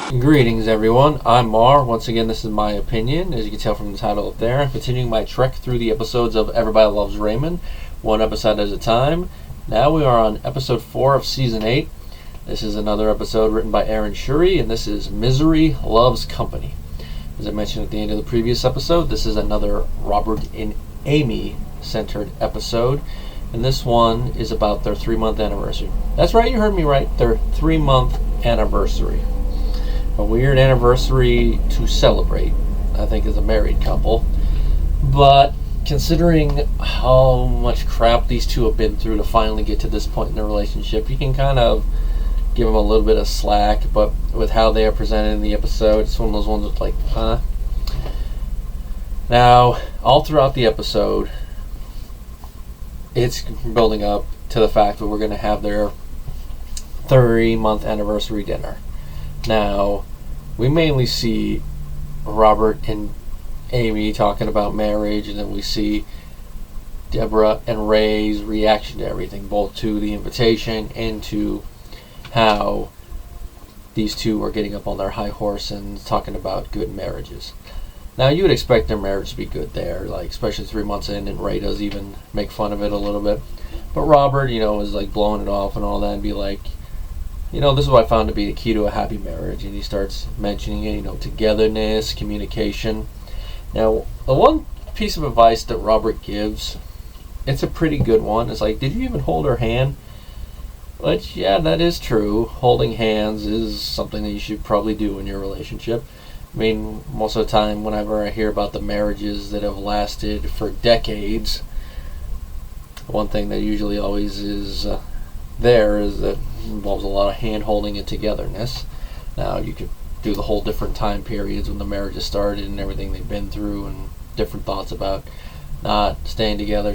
Greetings everyone, I'm Mar. Once again, this is my opinion, as you can tell from the title up there. I'm continuing my trek through the episodes of Everybody Loves Raymond, one episode at a time. Now we are on episode 4 of season 8. This is another episode written by Aaron Shuri, and this is Misery Loves Company. As I mentioned at the end of the previous episode, this is another Robert and Amy centered episode, and this one is about their 3-month anniversary. That's right, you heard me right, their 3-month anniversary. A weird anniversary to celebrate, I think, as a married couple. But considering how much crap these two have been through to finally get to this point in their relationship, you can kind of give them a little bit of slack. But with how they are presented in the episode, it's one of those ones that's like, huh? Now, all throughout the episode, it's building up to the fact that we're going to have their 3-month anniversary dinner. Now, we mainly see Robert and Amy talking about marriage, and then we see Debra and Ray's reaction to everything, both to the invitation and to how these two are getting up on their high horse and talking about good marriages. Now, you would expect their marriage to be good there, like especially 3 months in, and Ray does even make fun of it a little bit. But Robert, is like blowing it off and all that, and be like, this is what I found to be the key to a happy marriage. And he starts mentioning it, togetherness, communication. Now, the one piece of advice that Robert gives, it's a pretty good one. It's like, did you even hold her hand? Which, yeah, that is true. Holding hands is something that you should probably do in your relationship. I mean, most of the time, whenever I hear about the marriages that have lasted for decades, one thing that usually always is there is that involves a lot of hand holding and togetherness. Now, you could do the whole different time periods when the marriages started and everything they've been through and different thoughts about not staying together.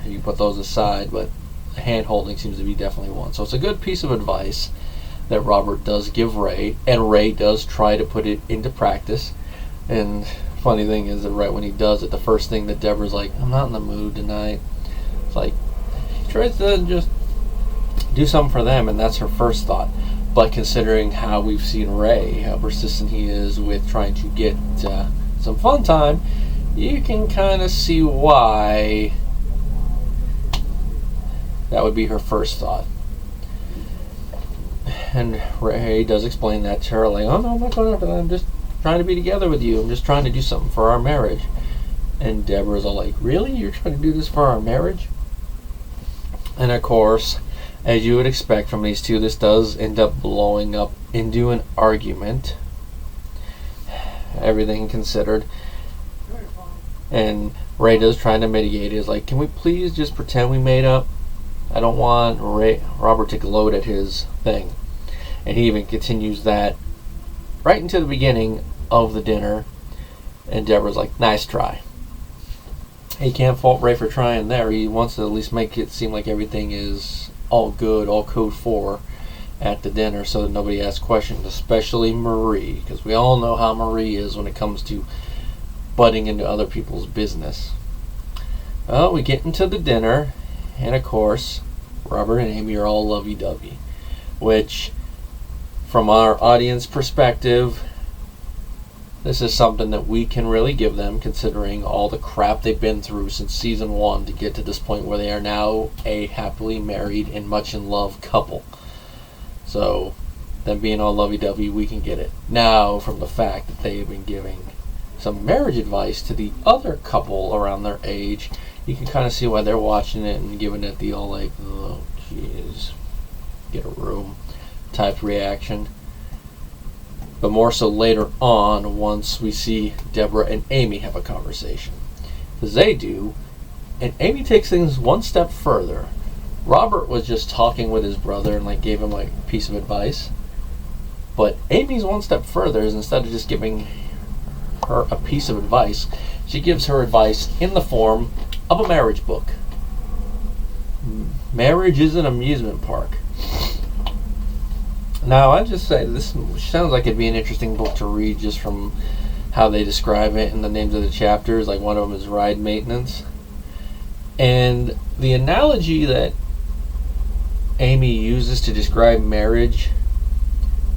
You put those aside, but hand holding seems to be definitely one. So it's a good piece of advice that Robert does give Ray, and Ray does try to put it into practice. And funny thing is that right when he does it, the first thing that Debra's like, I'm not in the mood tonight. It's like, he tries to just do something for them, and that's her first thought. But considering how we've seen Ray, how persistent he is with trying to get some fun time, you can kind of see why that would be her first thought. And Ray does explain that to her, like, oh no, I'm not going after that, I'm just trying to be together with you, I'm just trying to do something for our marriage. And Deborah's all like, really? You're trying to do this for our marriage? And of course, as you would expect from these two, this does end up blowing up into an argument, everything considered. And Ray does try to mitigate it. He's like, can we please just pretend we made up? I don't want Robert to gloat at his thing. And he even continues that right into the beginning of the dinner. And Deborah's like, nice try. He can't fault Ray for trying there. He wants to at least make it seem like everything is all good, all code 4 at the dinner, so that nobody asks questions, especially Marie, because we all know how Marie is when it comes to butting into other people's business. Well, we get into the dinner, and of course, Robert and Amy are all lovey-dovey, which, from our audience perspective, this is something that we can really give them, considering all the crap they've been through since season 1 to get to this point where they are now a happily married and much in love couple. So, them being all lovey-dovey, we can get it. Now, from the fact that they have been giving some marriage advice to the other couple around their age, you can kind of see why they're watching it and giving it the all like, oh, jeez, get a room type reaction. But more so later on, once we see Debra and Amy have a conversation. Because they do, and Amy takes things one step further. Robert was just talking with his brother and gave him a piece of advice. But Amy's one step further, is instead of just giving her a piece of advice, she gives her advice in the form of a marriage book. Marriage is an amusement park. Now, I just say this sounds like it'd be an interesting book to read just from how they describe it and the names of the chapters. Like one of them is Ride Maintenance. And the analogy that Amy uses to describe marriage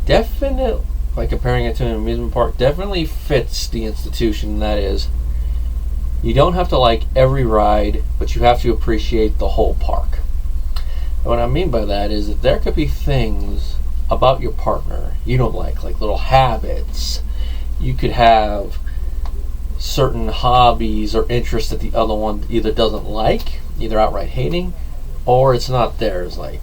definitely by comparing it to an amusement park, definitely fits the institution. And that is, you don't have to like every ride, but you have to appreciate the whole park. And what I mean by that is that there could be things about your partner you don't like little habits. You could have certain hobbies or interests that the other one either doesn't like, either outright hating, or it's not theirs. Like,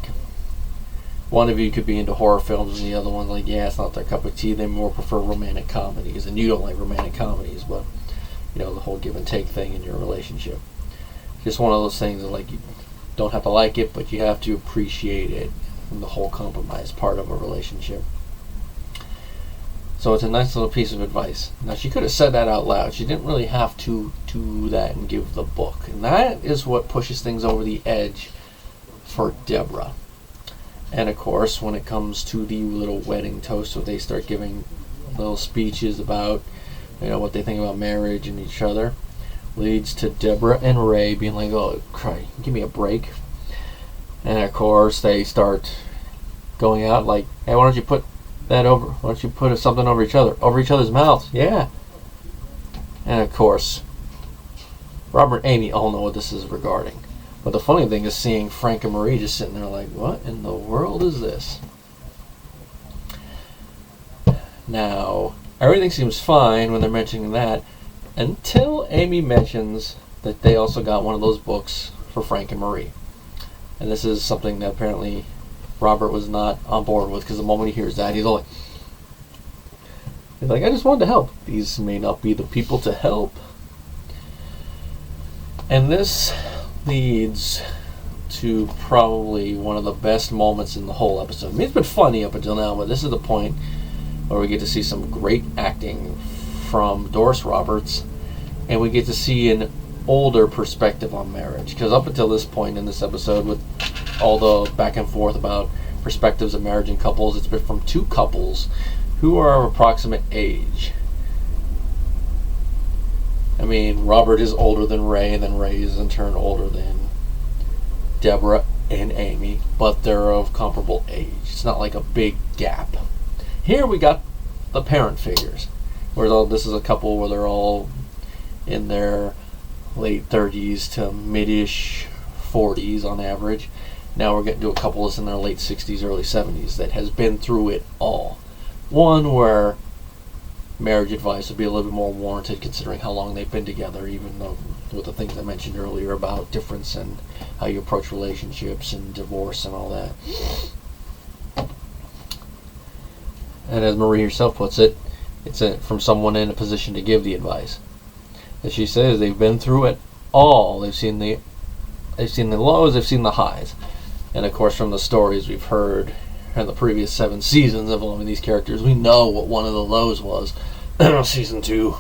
one of you could be into horror films and the other one's like, yeah, it's not their cup of tea. They more prefer romantic comedies, and you don't like romantic comedies, but the whole give and take thing in your relationship. Just one of those things that, like, you don't have to like it, but you have to appreciate it, and the whole compromise part of a relationship. So it's a nice little piece of advice. Now, she could have said that out loud. She didn't really have to do that and give the book. And that is what pushes things over the edge for Debra. And of course, when it comes to the little wedding toast, where they start giving little speeches about what they think about marriage and each other, leads to Debra and Ray being like, oh, cry, give me a break. And of course, they start going out like, hey, why don't you put that over? Why don't you put something over each other's mouths? Yeah. And of course, Robert and Amy all know what this is regarding. But the funny thing is seeing Frank and Marie just sitting there like, what in the world is this? Now, everything seems fine when they're mentioning that, until Amy mentions that they also got one of those books for Frank and Marie. And this is something that apparently Robert was not on board with, because the moment he hears that, he's like, I just wanted to help. These may not be the people to help. And this leads to probably one of the best moments in the whole episode. I mean, it's been funny up until now, but this is the point where we get to see some great acting from Doris Roberts, and we get to see an older perspective on marriage. Because up until this point in this episode, with all the back and forth about perspectives of marriage and couples, it's been from two couples who are of approximate age. I mean, Robert is older than Ray, and then Ray is in turn older than Debra and Amy, but they're of comparable age. It's not like a big gap. Here we got the parent figures, where this is a couple where they're all in their late 30s to mid-ish 40s on average. Now we're getting to a couple that's in their late 60s, early 70s that has been through it all. One where marriage advice would be a little bit more warranted considering how long they've been together, even though with the things I mentioned earlier about difference and how you approach relationships and divorce and all that. And as Marie herself puts it, it's from someone in a position to give the advice. As she says, they've been through it all. They've seen the lows, they've seen the highs. And of course, from the stories we've heard in the previous 7 seasons involving these characters, we know what one of the lows was. Season 2,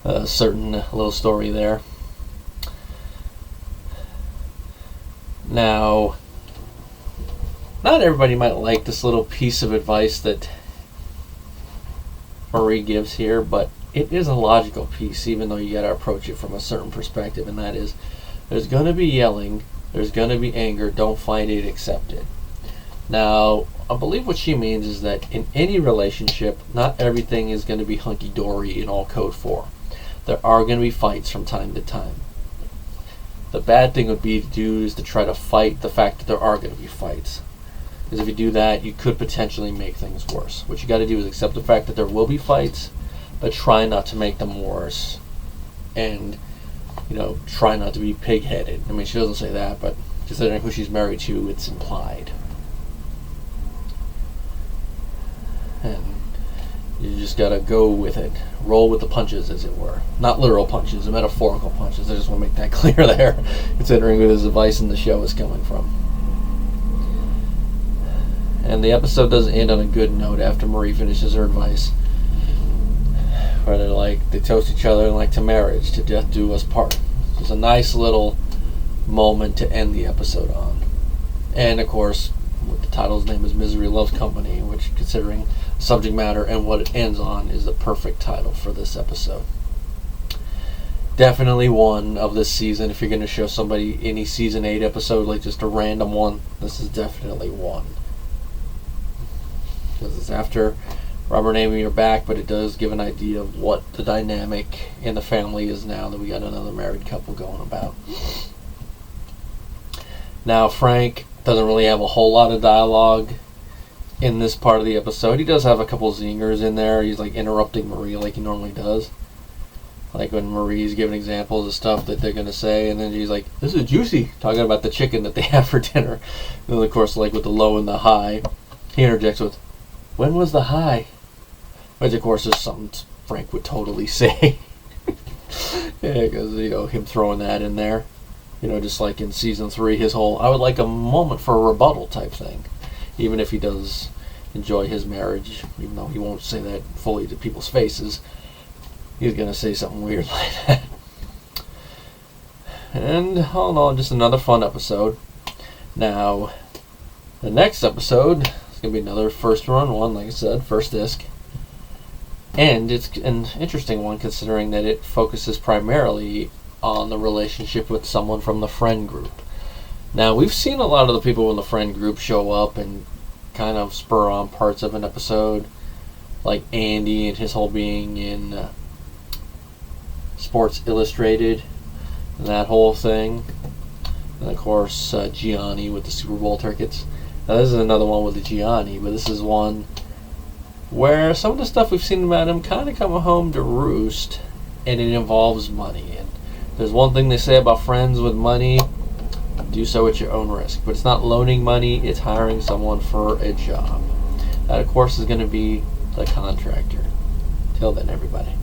a certain little story there. Now, not everybody might like this little piece of advice that Marie gives here, but it is a logical piece, even though you got to approach it from a certain perspective, and that is, there's going to be yelling, there's going to be anger, don't fight it, accept it. Now, I believe what she means is that in any relationship, not everything is going to be hunky-dory in all code 4. There are going to be fights from time to time. The bad thing would be to do is to try to fight the fact that there are going to be fights. Because if you do that, you could potentially make things worse. What you got to do is accept the fact that there will be fights, but try not to make them worse. And, try not to be pig-headed. I mean, she doesn't say that, but considering who she's married to, it's implied. And you just gotta go with it. Roll with the punches, as it were. Not literal punches, metaphorical punches. I just want to make that clear there, considering where this advice in the show is coming from. And the episode does end on a good note after Marie finishes her advice, where they toast each other and to marriage, to death do us part. It's a nice little moment to end the episode on. And of course, the title's name is Misery Loves Company, which, considering subject matter and what it ends on, is the perfect title for this episode. Definitely one of this season. If you're going to show somebody any season 8 episode, like just a random one, this is definitely one. Because it's after Robert and Amy are back, but it does give an idea of what the dynamic in the family is now that we got another married couple going about. Now, Frank doesn't really have a whole lot of dialogue in this part of the episode. He does have a couple zingers in there. He's like interrupting Marie like he normally does. Like when Marie's giving examples of stuff that they're going to say, and then she's like, "This is juicy," talking about the chicken that they have for dinner. And then, of course, like with the low and the high, he interjects with, "When was the high?" Which, of course, is something Frank would totally say. Yeah, because, him throwing that in there. Just like in season 3, his whole, "I would like a moment for a rebuttal" type thing. Even if he does enjoy his marriage, even though he won't say that fully to people's faces, he's going to say something weird like that. And all in all, just another fun episode. Now, the next episode is going to be another first run one, like I said, first disc. And it's an interesting one considering that it focuses primarily on the relationship with someone from the friend group. Now, we've seen a lot of the people in the friend group show up and kind of spur on parts of an episode, like Andy and his whole being in Sports Illustrated and that whole thing. And, of course, Gianni with the Super Bowl tickets. Now, this is another one with the Gianni, but this is one where some of the stuff we've seen about him kind of come home to roost, and it involves money. And there's one thing they say about friends with money: do so at your own risk. But it's not loaning money, it's hiring someone for a job. That, of course, is going to be the contractor. Till then, everybody.